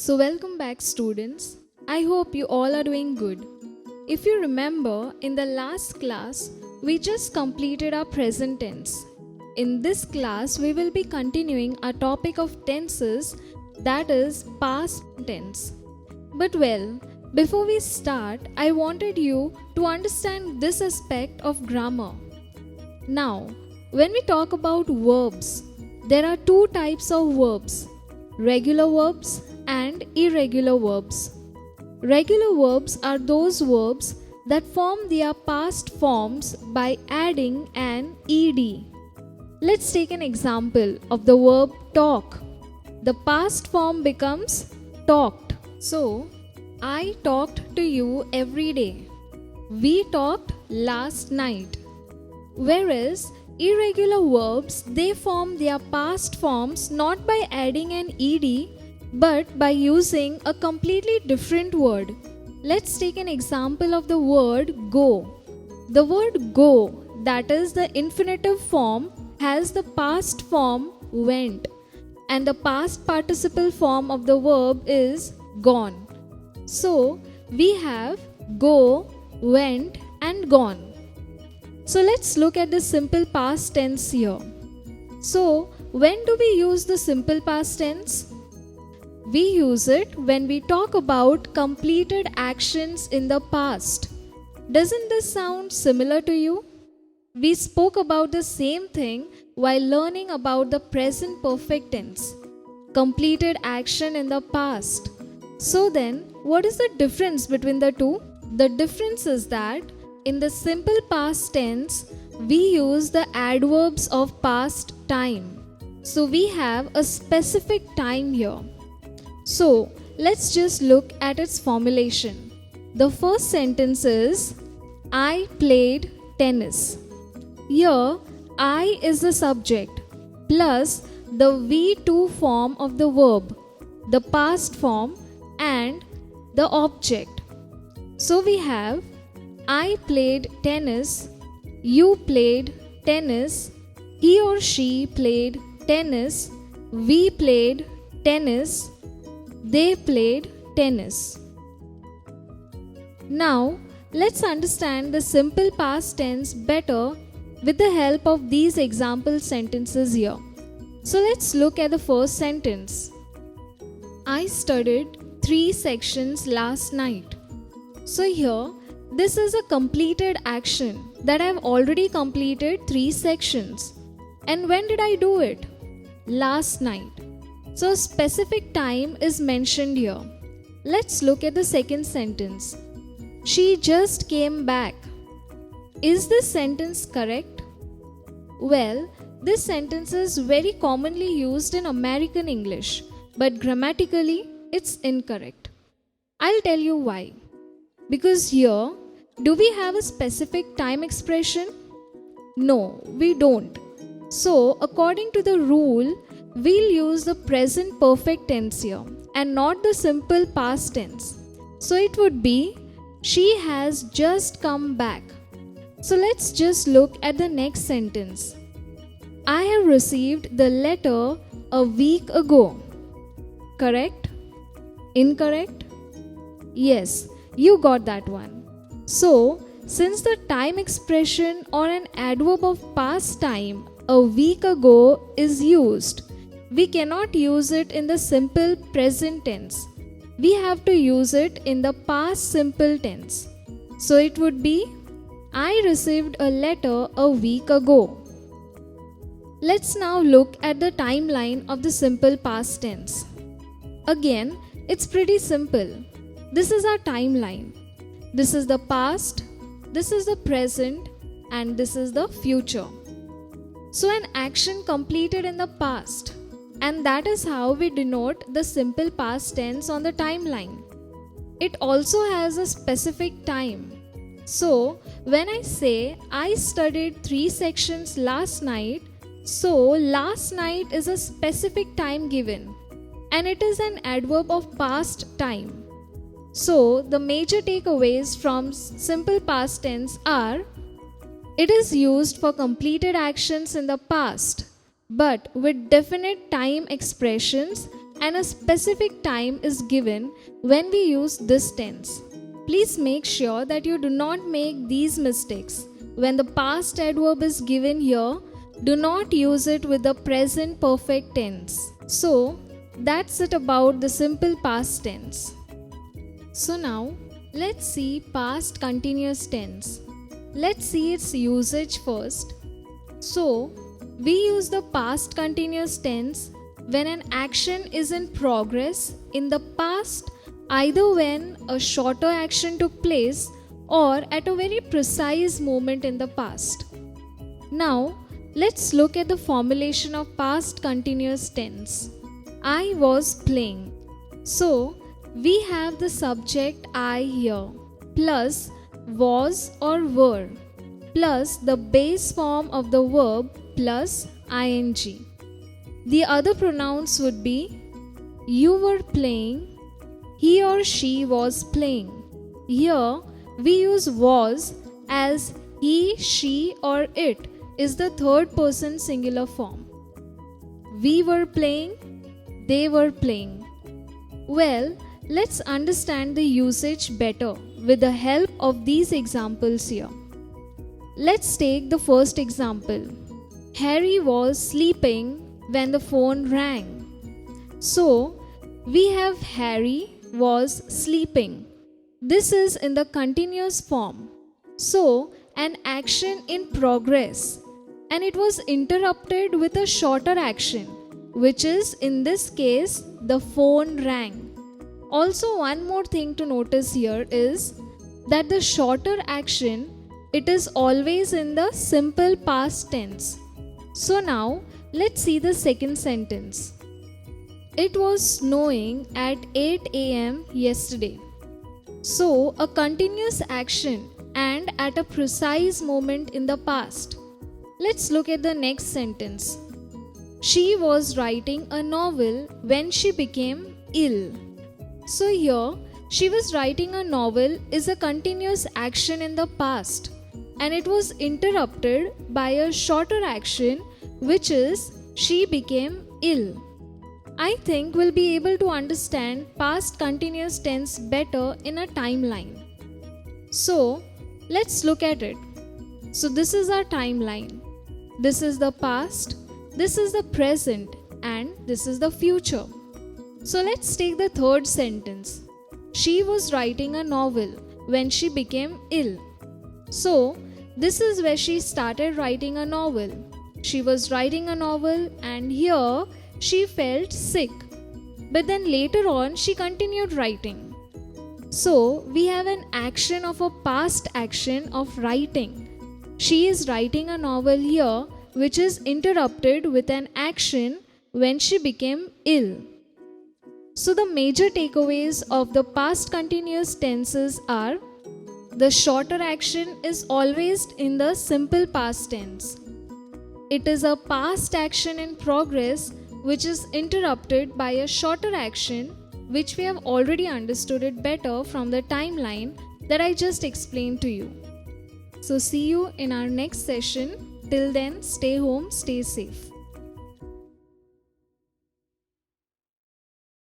So, welcome back, students. I hope you all are doing good. If you remember, in the last class, we just completed our present tense. In this class, we will be continuing our topic of tenses, that is, past tense. But before we start, I wanted you to understand this aspect of grammar. Now, when we talk about verbs, there are two types of verbs: regular verbs and irregular verbs. Regular verbs are those verbs that form their past forms by adding an ed. Let's take an example of the verb talk. The past form becomes talked. So, I talked to you every day. We talked last night. Whereas irregular verbs, they form their past forms not by adding an ed but by using a completely different word. Let's take an example of the word go. The word go, that is the infinitive form, has the past form went, and the past participle form of the verb is gone. So we have go, went, and gone. So let's look at the simple past tense here. So when do we use the simple past tense? We use it when we talk about completed actions in the past. Doesn't this sound similar to you? We spoke about the same thing while learning about the present perfect tense, completed action in the past. So then, what is the difference between the two? The difference is that in the simple past tense, we use the adverbs of past time. So we have a specific time here. So let's just look at its formulation. The first sentence is, I played tennis. Here, I is the subject plus the V2 form of the verb, the past form, and the object. So we have, I played tennis, you played tennis, he or she played tennis, we played tennis, they played tennis. Now, let's understand the simple past tense better with the help of these example sentences here. So let's look at the first sentence. I studied 3 sections last night. So here, this is a completed action that I have already completed 3 sections. And when did I do it? Last night. So a specific time is mentioned here. Let's look at the second sentence. She just came back. Is this sentence correct? Well, this sentence is very commonly used in American English, but grammatically it's incorrect. I'll tell you why. Because here, do we have a specific time expression? No, we don't. So, according to the rule, we'll use the present perfect tense here and not the simple past tense. So, it would be, she has just come back. So, let's just look at the next sentence. I have received the letter a week ago. Correct? Incorrect? Yes, you got that one. So, since the time expression or an adverb of past time, a week ago, is used, we cannot use it in the simple present tense. We have to use it in the past simple tense. So it would be, I received a letter a week ago. Let's now look at the timeline of the simple past tense. Again, it's pretty simple. This is our timeline. This is the past, this is the present, and this is the future. So an action completed in the past, and that is how we denote the simple past tense on the timeline. It also has a specific time. So when I say I studied 3 sections last night, so last night is a specific time given, and it is an adverb of past time. So the major takeaways from simple past tense are, it is used for completed actions in the past, but with definite time expressions and a specific time is given when we use this tense. Please make sure that you do not make these mistakes. When the past adverb is given here, do not use it with the present perfect tense. So, that's it about the simple past tense. So now, let's see past continuous tense. Let's see its usage first. So, we use the past continuous tense when an action is in progress in the past, either when a shorter action took place or at a very precise moment in the past. Now, let's look at the formulation of past continuous tense. I was playing. So, we have the subject I here plus was or were plus the base form of the verb plus ing. The other pronouns would be you were playing, he or she was playing. Here we use was as he, she or it is the third person singular form. We were playing, they were playing. Well, let's understand the usage better with the help of these examples here. Let's take the first example. Harry was sleeping when the phone rang. So, we have Harry was sleeping. This is in the continuous form. So, an action in progress, and it was interrupted with a shorter action, which is in this case the phone rang. Also, one more thing to notice here is that the shorter action, it is always in the simple past tense. So now, let's see the second sentence. It was snowing at 8 a.m. yesterday. So, a continuous action and at a precise moment in the past. Let's look at the next sentence. She was writing a novel when she became ill. So here, she was writing a novel is a continuous action in the past, and it was interrupted by a shorter action, which is she became ill. I think we'll be able to understand past continuous tense better in a timeline. So, let's look at it. So this is our timeline. This is the past, this is the present, and this is the future. So let's take the third sentence. She was writing a novel when she became ill. So this is where she started writing a novel. She was writing a novel and here she felt sick. But then later on she continued writing. So we have an action of a past action of writing. She is writing a novel here which is interrupted with an action when she became ill. So the major takeaways of the past continuous tenses are: the shorter action is always in the simple past tense. It is a past action in progress which is interrupted by a shorter action, which we have already understood it better from the timeline that I just explained to you. So see you in our next session. Till then, stay home, stay safe.